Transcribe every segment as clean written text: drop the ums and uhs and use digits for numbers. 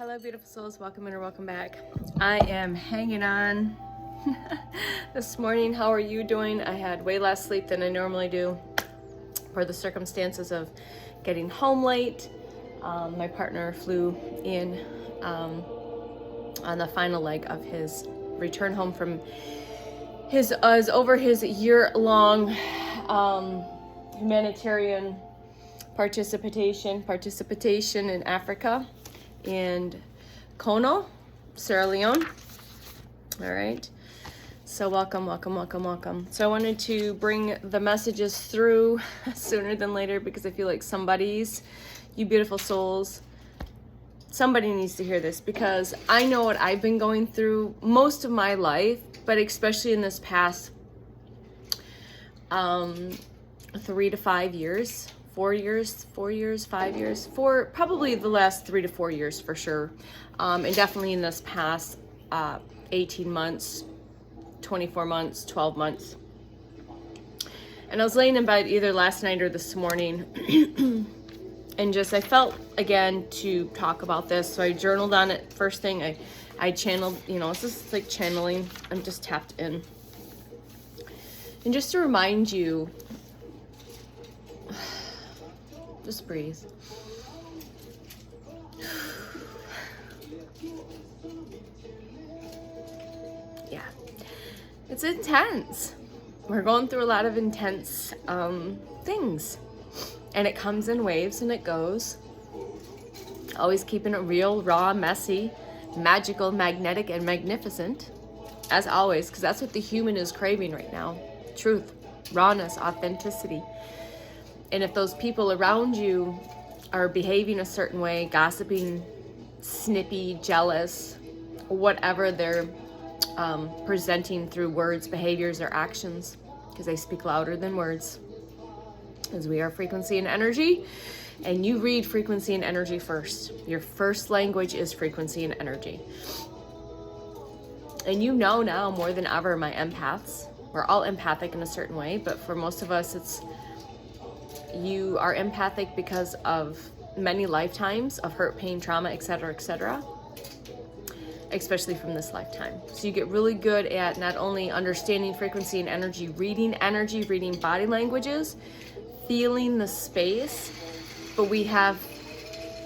Hello, beautiful souls. Welcome in or welcome back. I am hanging on this morning. How are you doing? I had way less sleep than I normally do for the circumstances of getting home late. My partner flew in on the final leg of his return home from his year-long humanitarian participation in Africa and Kono, Sierra Leone. All right. So welcome. So I wanted to bring the messages through sooner than later because I feel like you beautiful souls, somebody needs to hear this because I know what I've been going through most of my life, but especially in this past 3 to 5 years. 4 years, 5 years, probably the last 3 to 4 years for sure. And definitely in this past 18 months, 24 months, 12 months. And I was laying in bed either last night or this morning and I felt again to talk about this. So I journaled on it first thing. I channeled, it's just like channeling. I'm just tapped in. And just to remind you, just breathe. Yeah, it's intense. We're going through a lot of intense things, and it comes in waves and it goes. Always keeping it real, raw, messy, magical, magnetic, and magnificent, as always, because that's what the human is craving right now. Truth, rawness, authenticity. And if those people around you are behaving a certain way, gossiping, snippy, jealous, whatever they're presenting through words, behaviors, or actions, because they speak louder than words, as we are frequency and energy, and you read frequency and energy first. Your first language is frequency and energy. And you know now more than ever, my empaths, we're all empathic in a certain way, but for most of us, you are empathic because of many lifetimes of hurt, pain, trauma, etc., especially from this lifetime. So you get really good at not only understanding frequency and energy, reading body languages, feeling the space, but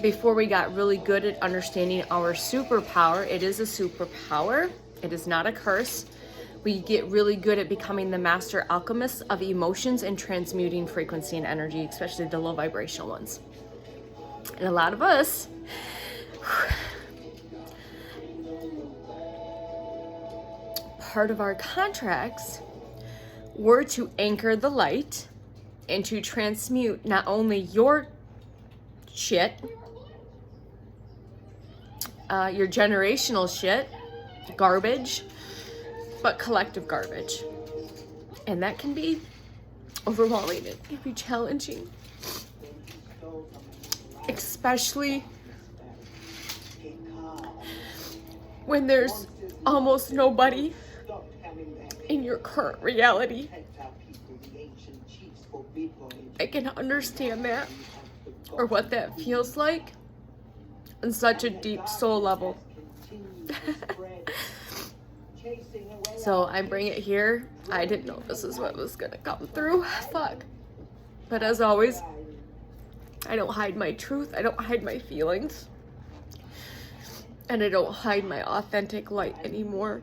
before we got really good at understanding our superpower, it is a superpower, it is not a curse. We get really good at becoming the master alchemists of emotions and transmuting frequency and energy, especially the low vibrational ones. And a lot of us, part of our contracts were to anchor the light and to transmute not only your shit, your generational shit, garbage, but collective garbage. And that can be overwhelming. It can be challenging. Especially when there's almost nobody in your current reality that can understand that or what that feels like on such a deep soul level. So I bring it here. I didn't know this is what was gonna come through. Fuck. But as always, I don't hide my truth. I don't hide my feelings. And I don't hide my authentic light anymore.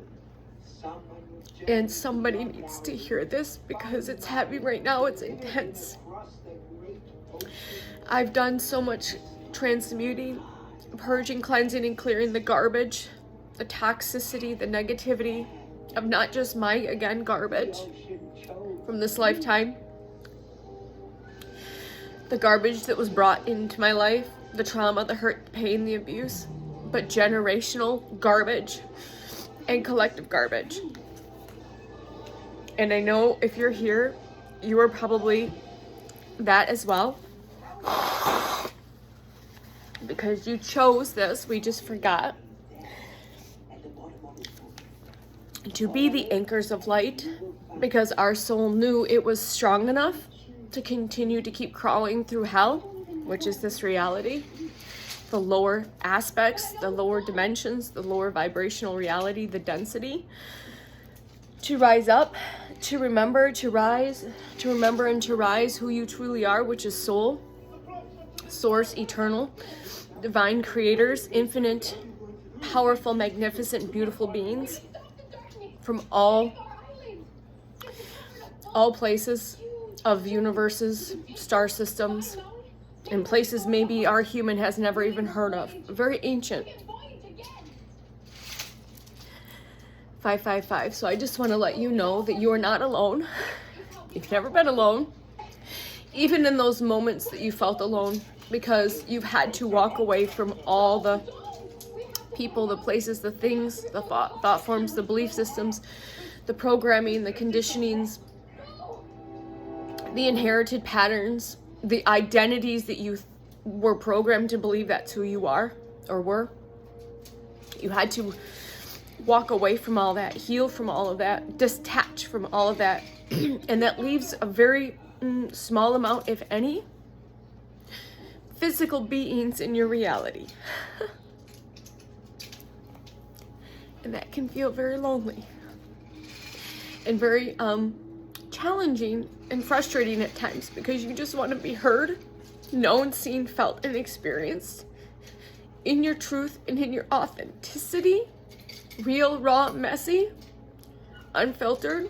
And somebody needs to hear this because it's heavy right now. It's intense. I've done so much transmuting, purging, cleansing, and clearing the garbage, the toxicity, the negativity of not just my, again, garbage from this lifetime, the garbage that was brought into my life, the trauma, the hurt, the pain, the abuse, but generational garbage and collective garbage. And I know if you're here, you are probably that as well, because you chose this. We just forgot to be the anchors of light because our soul knew it was strong enough to continue to keep crawling through hell, which is this reality, the lower aspects, the lower dimensions, the lower vibrational reality, the density, to rise up, to remember, to rise, to remember and to rise who you truly are, which is soul, source, eternal, divine creators, infinite, powerful, magnificent, beautiful beings from all places of universes, star systems, and places maybe our human has never even heard of. Very ancient. 555. So I just want to let you know that you are not alone. You've never been alone. Even in those moments that you felt alone, because you've had to walk away from all the people, the places, the things, the thought forms, the belief systems, the programming, the conditionings, the inherited patterns, the identities that you were programmed to believe that's who you are or were. You had to walk away from all that, heal from all of that, detach from all of that. And that leaves a very small amount, if any, physical beings in your reality. And that can feel very lonely and very challenging and frustrating at times, because you just want to be heard, known, seen, felt, and experienced in your truth and in your authenticity, real, raw, messy, unfiltered,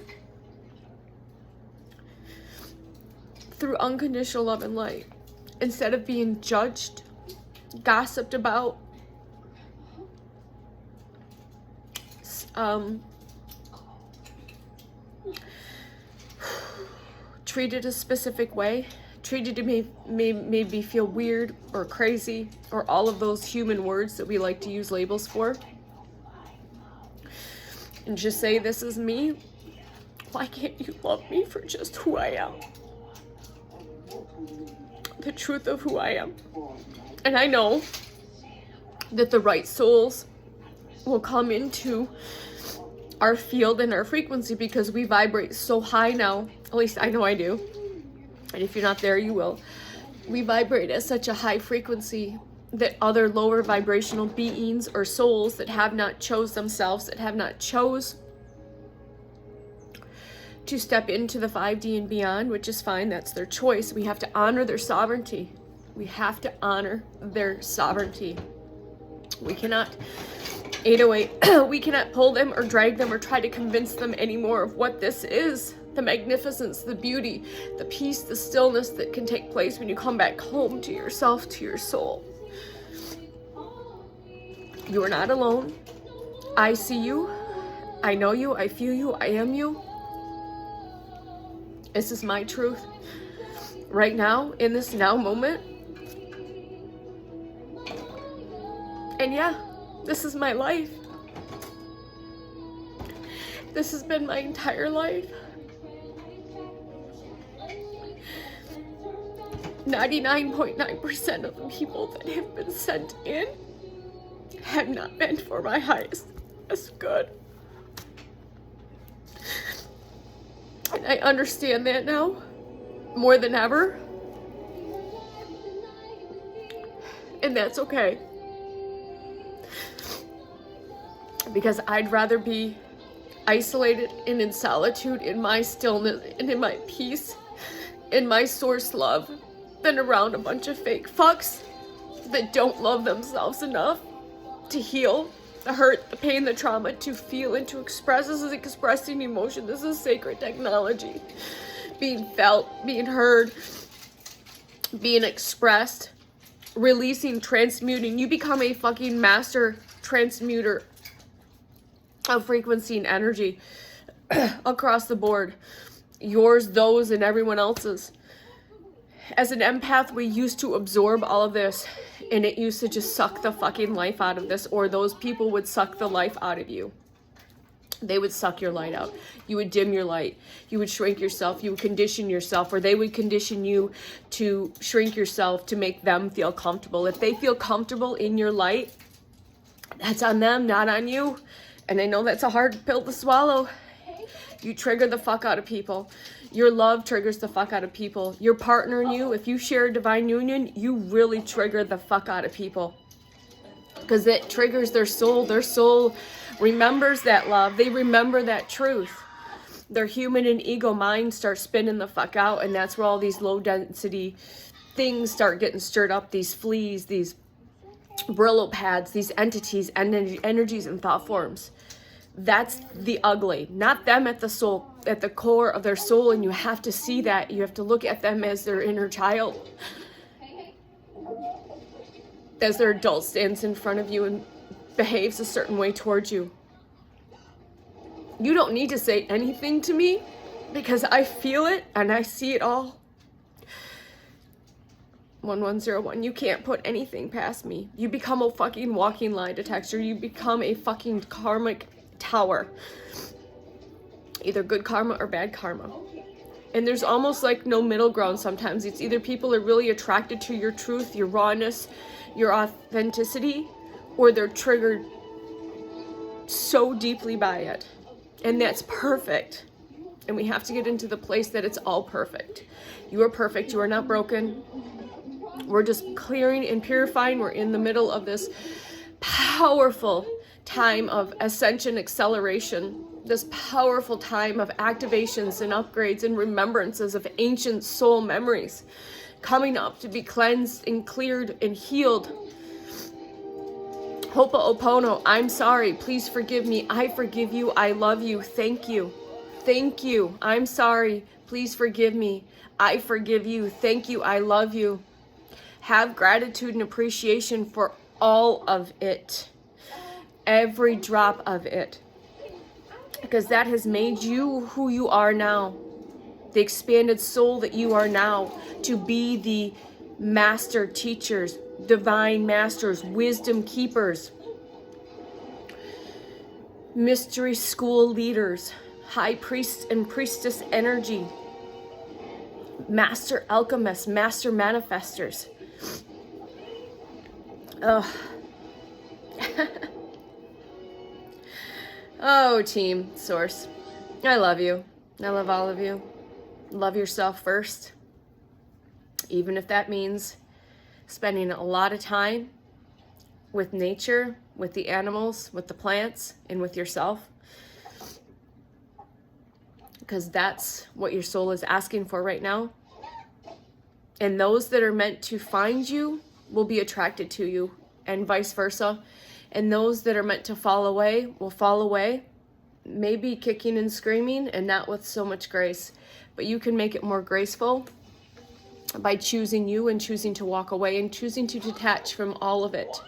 through unconditional love and light, instead of being judged, gossiped about, treated a specific way, treated to maybe feel weird or crazy, or all of those human words that we like to use labels for. And just say, this is me. Why can't you love me for just who I am? The truth of who I am. And I know that the right souls will come into our field and our frequency, because we vibrate so high now. At least I know I do. And if you're not there, you will. We vibrate at such a high frequency that other lower vibrational beings or souls that have not chose themselves, that have not chose to step into the 5D and beyond, which is fine, that's their choice. We have to honor their sovereignty. We have to honor their sovereignty. We cannot 808, we cannot pull them or drag them or try to convince them anymore of what this is. The magnificence, the beauty, the peace, the stillness that can take place when you come back home to yourself, to your soul. You are not alone. I see you. I know you. I feel you. I am you. This is my truth. Right now, in this now moment. And yeah, this is my life. This has been my entire life. 99.9% of the people that have been sent in have not been for my highest good. And I understand that now more than ever. And that's okay. Because I'd rather be isolated and in solitude, in my stillness and in my peace, in my source love, than around a bunch of fake fucks that don't love themselves enough to heal the hurt, the pain, the trauma, to feel and to express. This is expressing emotion. This is sacred technology. Being felt, being heard, being expressed, releasing, transmuting. You become a fucking master transmuter of frequency and energy across the board. Yours, those, and everyone else's. As an empath, we used to absorb all of this, and it used to just suck the fucking life out of this, or those people would suck the life out of you. They would suck your light out. You would dim your light. You would shrink yourself. You would condition yourself, or they would condition you to shrink yourself to make them feel comfortable. If they feel comfortable in your light, that's on them, not on you. And I know that's a hard pill to swallow. You trigger the fuck out of people. Your love triggers the fuck out of people. Your partner and you, if you share a divine union, you really trigger the fuck out of people. because it triggers their soul. Their soul remembers that love. They remember that truth. Their human and ego mind starts spinning the fuck out, and that's where all these low density things start getting stirred up. These fleas, these Brillo pads, these entities, energies and thought forms. That's the ugly, not them at the soul, at the core of their soul. And you have to see that. You have to look at them as their inner child. As their adult stands in front of you and behaves a certain way towards you. You don't need to say anything to me because I feel it and I see it all. 1101, you can't put anything past me. You become a fucking walking lie detector. You become a fucking karmic tower. Either good karma or bad karma. And there's almost like no middle ground sometimes. It's either people are really attracted to your truth, your rawness, your authenticity, or they're triggered so deeply by it. And that's perfect. And we have to get into the place that it's all perfect. You are perfect. You are not broken. We're just clearing and purifying. We're in the middle of this powerful time of ascension, acceleration, this powerful time of activations and upgrades and remembrances of ancient soul memories coming up to be cleansed and cleared and healed. Ho'oponopono, I'm sorry, please forgive me, I forgive you, I love you, thank you, I'm sorry, please forgive me, I forgive you, thank you, I love you. Have gratitude and appreciation for all of it. Every drop of it. Because that has made you who you are now. The expanded soul that you are now. To be the master teachers, divine masters, wisdom keepers, mystery school leaders, high priest and priestess energy, master alchemists, master manifestors. Oh. Oh, team source. I love you. I love all of you. Love yourself first. Even if that means spending a lot of time with nature, with the animals, with the plants, and with yourself. Because that's what your soul is asking for right now. And those that are meant to find you will be attracted to you, and vice versa. And those that are meant to fall away will fall away, maybe kicking and screaming and not with so much grace. But you can make it more graceful by choosing you and choosing to walk away and choosing to detach from all of it.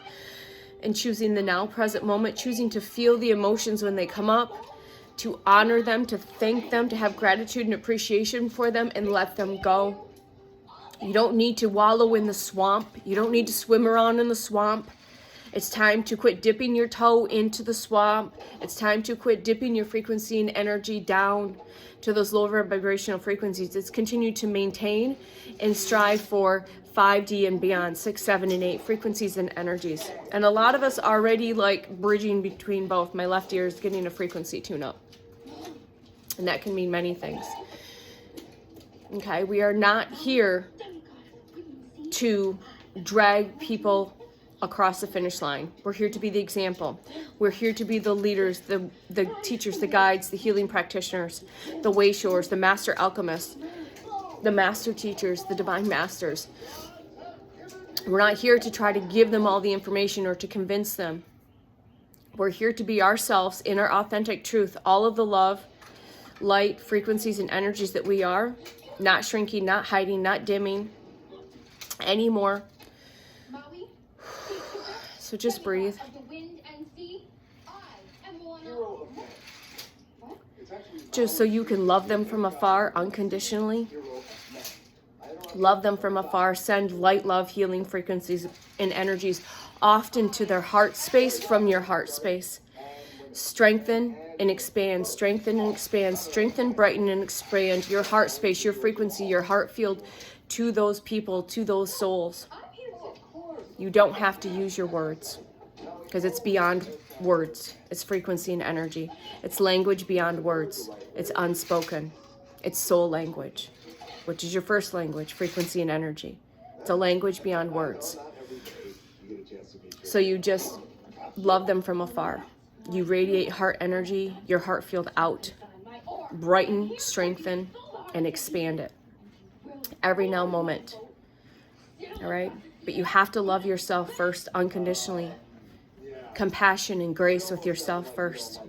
And choosing the now present moment, choosing to feel the emotions when they come up, to honor them, to thank them, to have gratitude and appreciation for them, and let them go. You don't need to wallow in the swamp. You don't need to swim around in the swamp. It's time to quit dipping your toe into the swamp. It's time to quit dipping your frequency and energy down to those lower vibrational frequencies. It's continue to maintain and strive for 5D and beyond, 6, 7, and 8 frequencies and energies. And a lot of us already like bridging between both. My left ear is getting a frequency tune-up. And that can mean many things. Okay, we are not here to drag people across the finish line. We're here to be the example. We're here to be the leaders, the teachers, the guides, the healing practitioners, the way showers, the master alchemists, the master teachers, the divine masters. We're not here to try to give them all the information or to convince them. We're here to be ourselves in our authentic truth, all of the love, light, frequencies, and energies that we are, not shrinking, not hiding, not dimming anymore. So just breathe. Just so you can love them from afar unconditionally. Love them from afar. Send light, love, healing frequencies and energies often to their heart space from your heart space. Strengthen and expand. Strengthen and expand. Strengthen, brighten, and expand your heart space, your frequency, your heart field to those people, to those souls. You don't have to use your words because it's beyond words. It's frequency and energy. It's language beyond words. It's unspoken. It's soul language, which is your first language, frequency and energy. It's a language beyond words. So you just love them from afar. You radiate heart energy, your heart field out. Brighten, strengthen, and expand it. Every now moment. All right? But you have to love yourself first unconditionally. Compassion and grace with yourself first.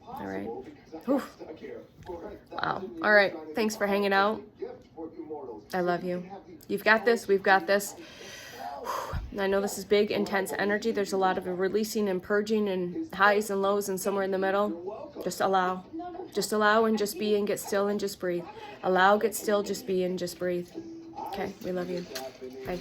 All right? Whew. Wow. All right. Thanks for hanging out. I love you. You've got this. We've got this. I know this is big, intense energy. There's a lot of releasing and purging and highs and lows and somewhere in the middle. Just allow. Just allow and just be and get still and just breathe. Allow, get still, just be and just breathe. Okay, we love you. Bye.